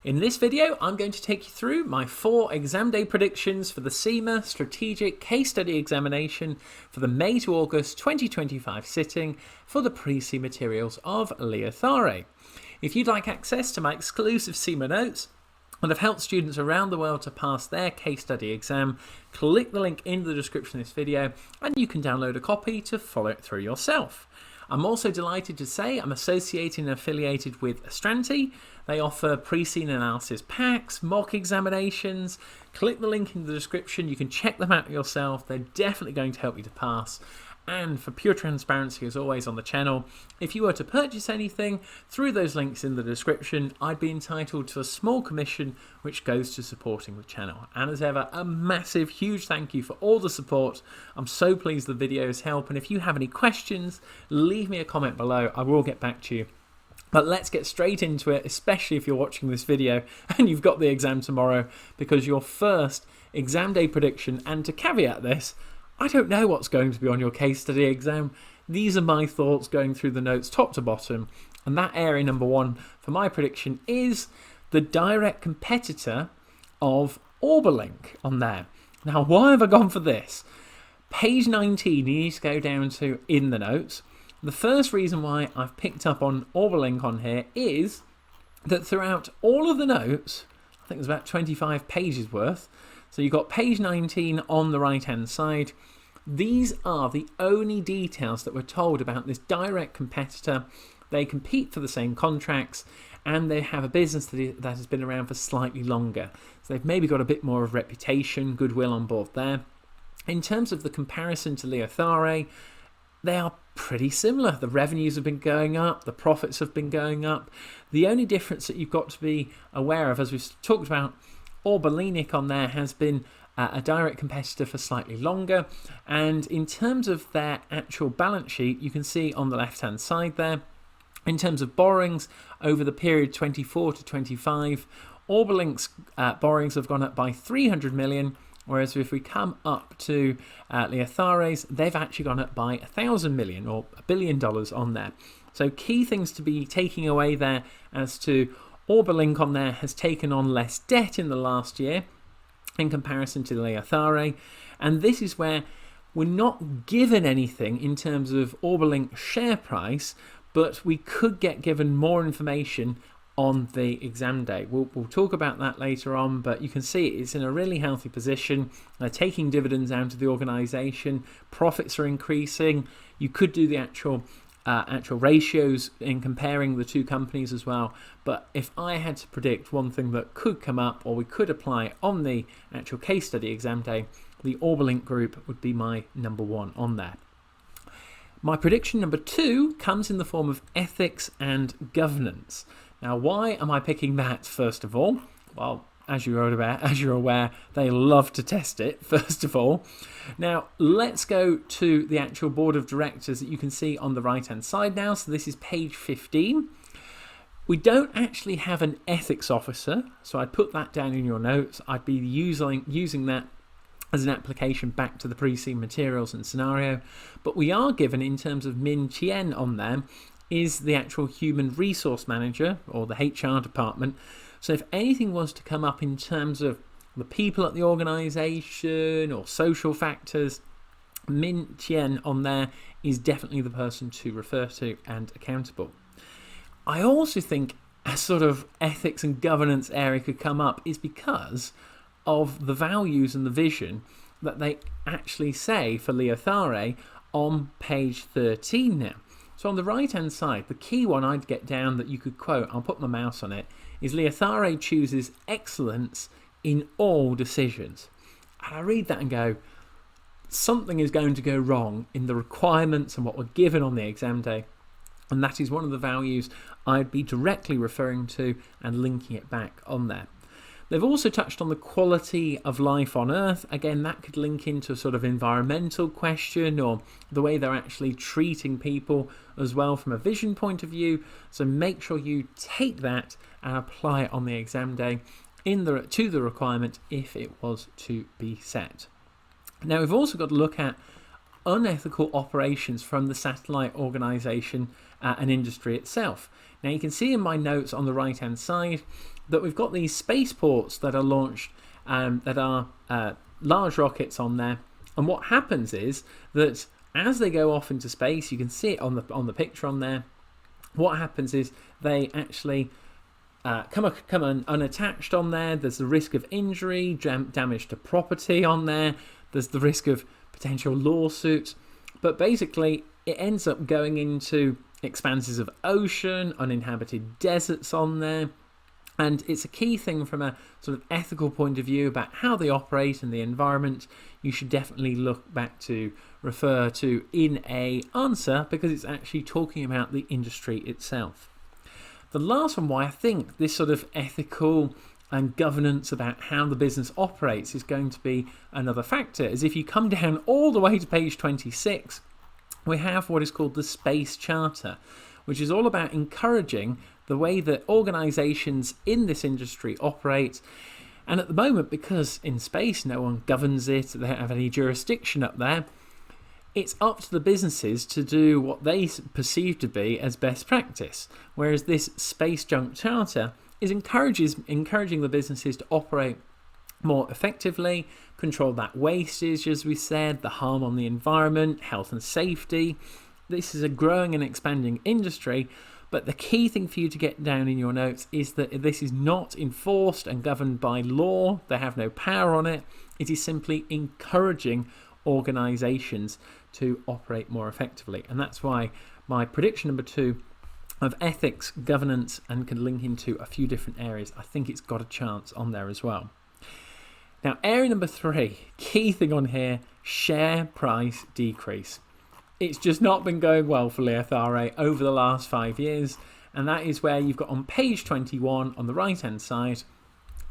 In this video, I'm going to take you through my 4 exam day predictions for the CIMA Strategic Case Study Examination for the May to August 2025 sitting for the pre-C materials of Leothayre. If you'd like access to my exclusive CIMA notes that have helped students around the world to pass their case study exam, click the link in the description of this video and you can download a copy to follow it through yourself. I'm also delighted to say I'm associated and affiliated with Astranti. They offer pre-scene analysis packs, mock examinations. Click the link in the description. You can check them out yourself. They're definitely going to help you to pass. And for pure transparency, as always on the channel, if you were to purchase anything through those links in the description, I'd be entitled to a small commission which goes to supporting the channel. And as ever, a massive, huge thank you for all the support. I'm so pleased the videos help. And if you have any questions, leave me a comment below. I will get back to you. But let's get straight into it, especially if you're watching this video and you've got the exam tomorrow, because your first exam day prediction, and to caveat this, I don't know what's going to be on your case study exam. These are my thoughts going through the notes top to bottom. And that area number 1 for my prediction is the direct competitor of Orbalink on there. Now, why have I gone for this? Page 19 you need to go down to in the notes. The first reason why I've picked up on Orbalink on here is that throughout all of the notes, I think there's about 25 pages worth. So you've got page 19 on the right hand side. These are the only details that we're told about this direct competitor. They compete for the same contracts and they have a business that has been around for slightly longer. So they've maybe got a bit more of reputation, goodwill on board there. In terms of the comparison to Leothayre, they are pretty similar. The revenues have been going up, the profits have been going up. The only difference that you've got to be aware of, as we've talked about, Orbalink on there has been a direct competitor for slightly longer. And in terms of their actual balance sheet, you can see on the left hand side there, in terms of borrowings over the period 24 to 25, Orbalink's borrowings have gone up by 300 million. Whereas if we come up to Leothayre's, they've actually gone up by 1,000 million or $1 billion on there. So key things to be taking away there as to Orbalink on there has taken on less debt in the last year in comparison to Leothayre. And this is where we're not given anything in terms of Orbalink share price, but we could get given more information on the exam day. We'll talk about that later on, but you can see it's in a really healthy position. They're taking dividends out of the organisation. Profits are increasing. You could do the actual ratios in comparing the two companies as well. But if I had to predict one thing that could come up or we could apply on the actual case study exam day, the Orbalink group would be my number 1 on there. My prediction number 2 comes in the form of ethics and governance. Now, why am I picking that first of all? Well, as you're aware, they love to test it, first of all. Now, let's go to the actual board of directors that you can see on the right-hand side now. So this is page 15. We don't actually have an ethics officer, so I'd put that down in your notes. I'd be using that as an application back to the pre-C materials and scenario. But we are given, in terms of Min Chien on there, is the actual human resource manager or the HR department. So if anything was to come up in terms of the people at the organisation or social factors, Min Chien on there is definitely the person to refer to and accountable. I also think a sort of ethics and governance area could come up is because of the values and the vision that they actually say for Leothayre on page 13 now. So on the right hand side, the key one I'd get down that you could quote, I'll put my mouse on it, is Leothayre chooses excellence in all decisions. And I read that and go, something is going to go wrong in the requirements and what we're given on the exam day. And that is one of the values I'd be directly referring to and linking it back on there. They've also touched on the quality of life on Earth. Again, that could link into a sort of environmental question or the way they're actually treating people as well from a vision point of view. So make sure you take that and apply it on the exam day to the requirement if it was to be set. Now, we've also got to look at unethical operations from the satellite organisation and industry itself. Now you can see in my notes on the right hand side that we've got these spaceports that are launched that are large rockets on there, and what happens is that as they go off into space, you can see it on the picture on there, what happens is they actually come unattached on there. There's the risk of injury, damage to property on there. There's the risk of potential lawsuits. But basically, it ends up going into expanses of ocean, uninhabited deserts on there. And it's a key thing from a sort of ethical point of view about how they operate in the environment. You should definitely refer to in a answer, because it's actually talking about the industry itself. The last one, why I think this sort of ethical and governance about how the business operates is going to be another factor, is if you come down all the way to page 26, we have what is called the Space Charter, which is all about encouraging the way that organisations in this industry operate. And at the moment, because in space no one governs it, they don't have any jurisdiction up there, it's up to the businesses to do what they perceive to be as best practice. Whereas this Space Junk Charter is encouraging the businesses to operate more effectively, control that wastage, as we said, the harm on the environment, health and safety. This is a growing and expanding industry, but the key thing for you to get down in your notes is that this is not enforced and governed by law. They have no power on it. It is simply encouraging organisations to operate more effectively. And that's why my prediction number 2 of ethics, governance, and can link into a few different areas, I think it's got a chance on there as well. Now, area number 3, key thing on here, share price decrease. It's just not been going well for Leothayre over the last 5 years, and that is where you've got on page 21 on the right hand side,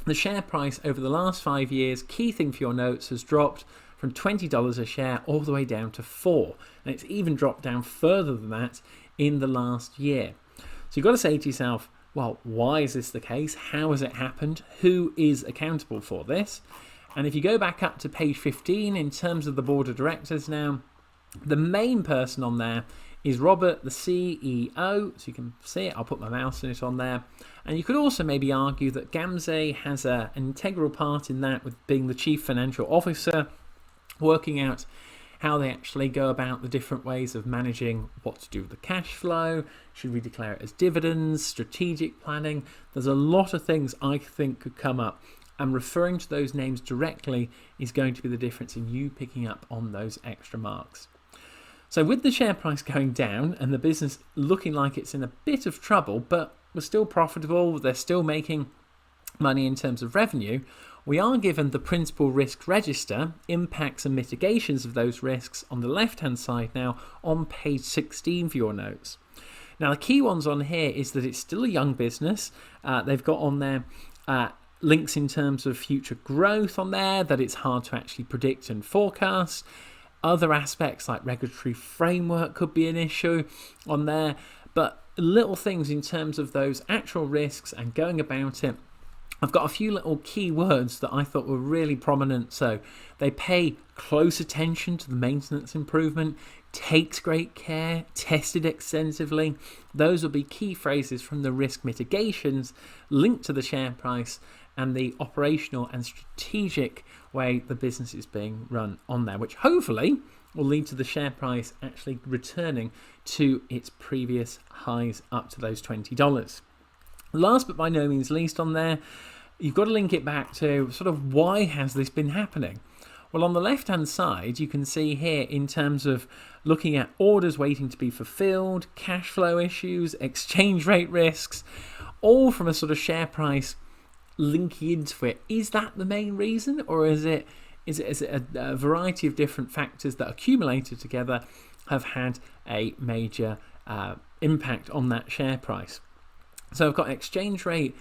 the share price over the last 5 years, key thing for your notes, has dropped from $20 a share all the way down to $4, and it's even dropped down further than that in the last year. So you've got to say to yourself, well, why is this the case? How has it happened? Who is accountable for this? And if you go back up to page 15 in terms of the board of directors now, the main person on there is Robert, the CEO, so you can see it. I'll put my mouse in it on there. And you could also maybe argue that Gamze has an integral part in that, with being the chief financial officer, working out how they actually go about the different ways of managing what to do with the cash flow. Should we declare it as dividends, strategic planning? There's a lot of things I think could come up, and referring to those names directly is going to be the difference in you picking up on those extra marks. So with the share price going down and the business looking like it's in a bit of trouble, but we're still profitable, they're still making money in terms of revenue, we are given the principal risk register, impacts and mitigations of those risks on the left-hand side now on page 16 for your notes. Now the key ones on here is that it's still a young business. They've got on there links in terms of future growth on there, that it's hard to actually predict and forecast. Other aspects like regulatory framework could be an issue on there, but little things in terms of those actual risks and going about it. I've got a few little key words that I thought were really prominent. So they pay close attention to the maintenance improvement, takes great care, tested extensively. Those will be key phrases from the risk mitigations linked to the share price and the operational and strategic way the business is being run on there, which hopefully will lead to the share price actually returning to its previous highs up to those $20. Last but by no means least on there, you've got to link it back to sort of why has this been happening? Well, on the left-hand side, you can see here in terms of looking at orders waiting to be fulfilled, cash flow issues, exchange rate risks, all from a sort of share price linking into it. Is that the main reason, or is it a variety of different factors that accumulated together have had a major impact on that share price? So I've got exchange rate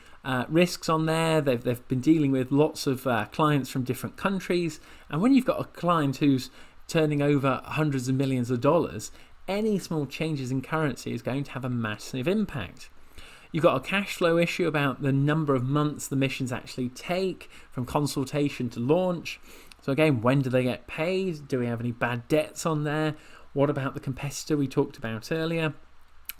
risks on there. They've been dealing with lots of clients from different countries, and when you've got a client who's turning over hundreds of millions of dollars, any small changes in currency is going to have a massive impact. You've got a cash flow issue about the number of months the missions actually take from consultation to launch. So again, when do they get paid? Do we have any bad debts on there? What about the competitor we talked about earlier?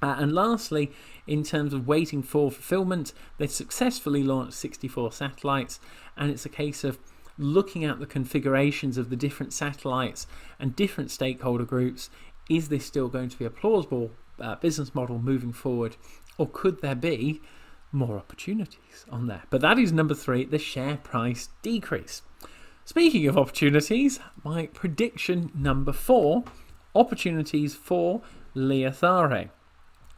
And lastly, in terms of waiting for fulfillment, they've successfully launched 64 satellites, and it's a case of looking at the configurations of the different satellites and different stakeholder groups. Is this still going to be a plausible business model moving forward, or could there be more opportunities on there? But that is number 3, the share price decrease. Speaking of opportunities, my prediction number 4, opportunities for Leothayre.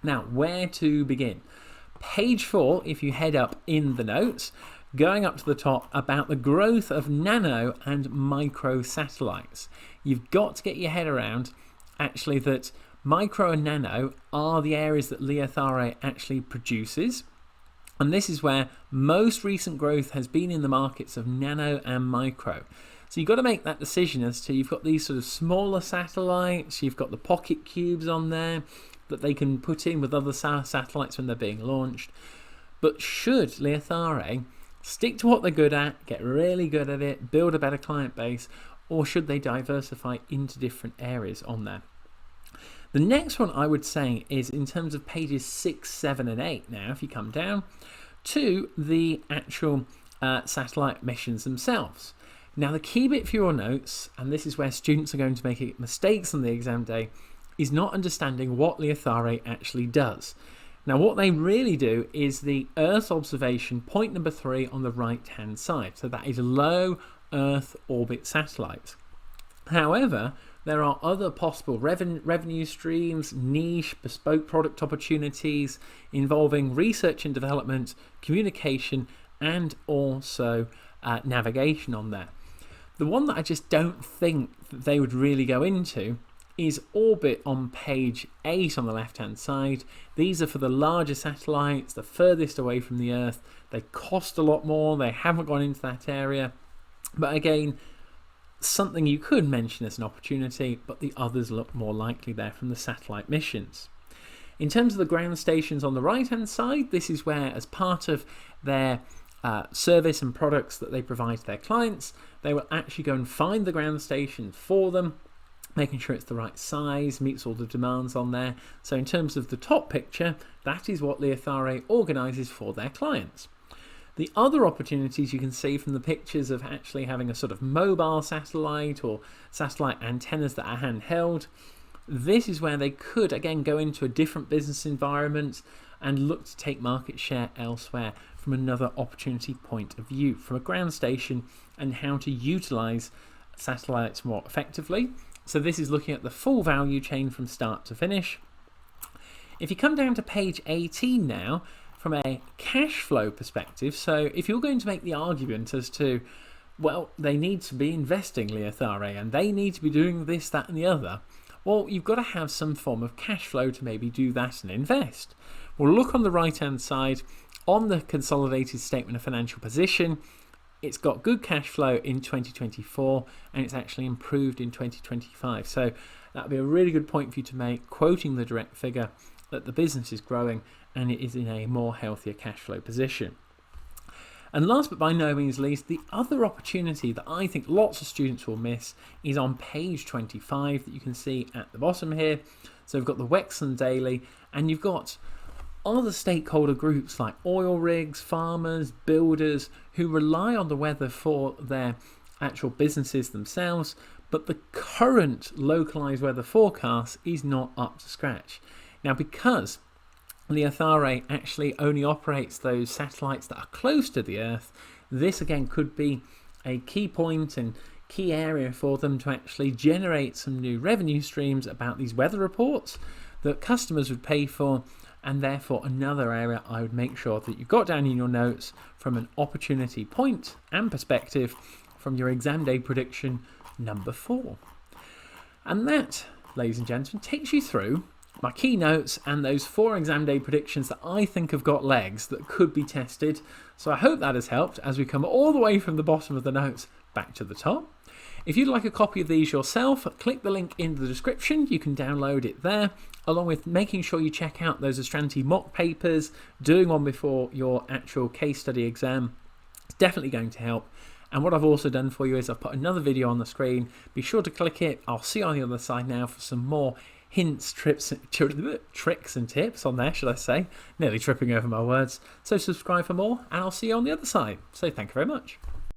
Now, where to begin? Page 4, if you head up in the notes, going up to the top, about the growth of nano and micro satellites. You've got to get your head around actually that micro and nano are the areas that Leothayre actually produces. And this is where most recent growth has been in the markets of nano and micro. So you've got to make that decision as to, you've got these sort of smaller satellites, you've got the pocket cubes on there that they can put in with other satellites when they're being launched. But should Leothayre stick to what they're good at, get really good at it, build a better client base, or should they diversify into different areas on there? The next one I would say is in terms of pages 6, 7 and 8 now, if you come down to the actual satellite missions themselves. Now the key bit for your notes, and this is where students are going to make mistakes on the exam day, is not understanding what Leothayre actually does. Now what they really do is the Earth observation, point number 3 on the right hand side. So that is low Earth orbit satellites. However, there are other possible revenue streams, niche, bespoke product opportunities involving research and development, communication, and also navigation on there. The one that I just don't think that they would really go into is orbit on page 8 on the left hand side. These are for the larger satellites, the furthest away from the Earth. They cost a lot more, they haven't gone into that area. But again, something you could mention as an opportunity, but the others look more likely there from the satellite missions. In terms of the ground stations on the right hand side, this is where, as part of their service and products that they provide to their clients, they will actually go and find the ground station for them, making sure it's the right size, meets all the demands on there. So in terms of the top picture, that is what Leothayre organises for their clients. The other opportunities you can see from the pictures of actually having a sort of mobile satellite or satellite antennas that are handheld. This is where they could again go into a different business environment and look to take market share elsewhere from another opportunity point of view, from a ground station and how to utilise satellites more effectively. So this is looking at the full value chain from start to finish. If you come down to page 18 now, from a cash flow perspective, so if you're going to make the argument as to, well, they need to be investing Leothayre and they need to be doing this, that and the other, well, you've got to have some form of cash flow to maybe do that and invest. Well, look on the right hand side on the consolidated statement of financial position. It's got good cash flow in 2024 and it's actually improved in 2025. So that would be a really good point for you to make, quoting the direct figure that the business is growing and it is in a more healthier cash flow position. And last but by no means least, the other opportunity that I think lots of students will miss is on page 25 that you can see at the bottom here. So we've got the Wexland Daily and you've got other stakeholder groups like oil rigs, farmers, builders who rely on the weather for their actual businesses themselves, but the current localized weather forecast is not up to scratch. Now, because Leothayre actually only operates those satellites that are close to the Earth, this again could be a key point and key area for them to actually generate some new revenue streams about these weather reports that customers would pay for, and therefore another area I would make sure that you got down in your notes from an opportunity point and perspective from your exam day prediction number 4. And that, ladies and gentlemen, takes you through my key notes and those 4 exam day predictions that I think have got legs that could be tested. So I hope that has helped as we come all the way from the bottom of the notes back to the top. If you'd like a copy of these yourself, click the link in the description. You can download it there, along with making sure you check out those Astranti mock papers, doing one before your actual case study exam. It's definitely going to help. And what I've also done for you is I've put another video on the screen. Be sure to click it. I'll see you on the other side now for some more hints, tricks and tips on there, should I say. Nearly tripping over my words. So subscribe for more, and I'll see you on the other side. So thank you very much.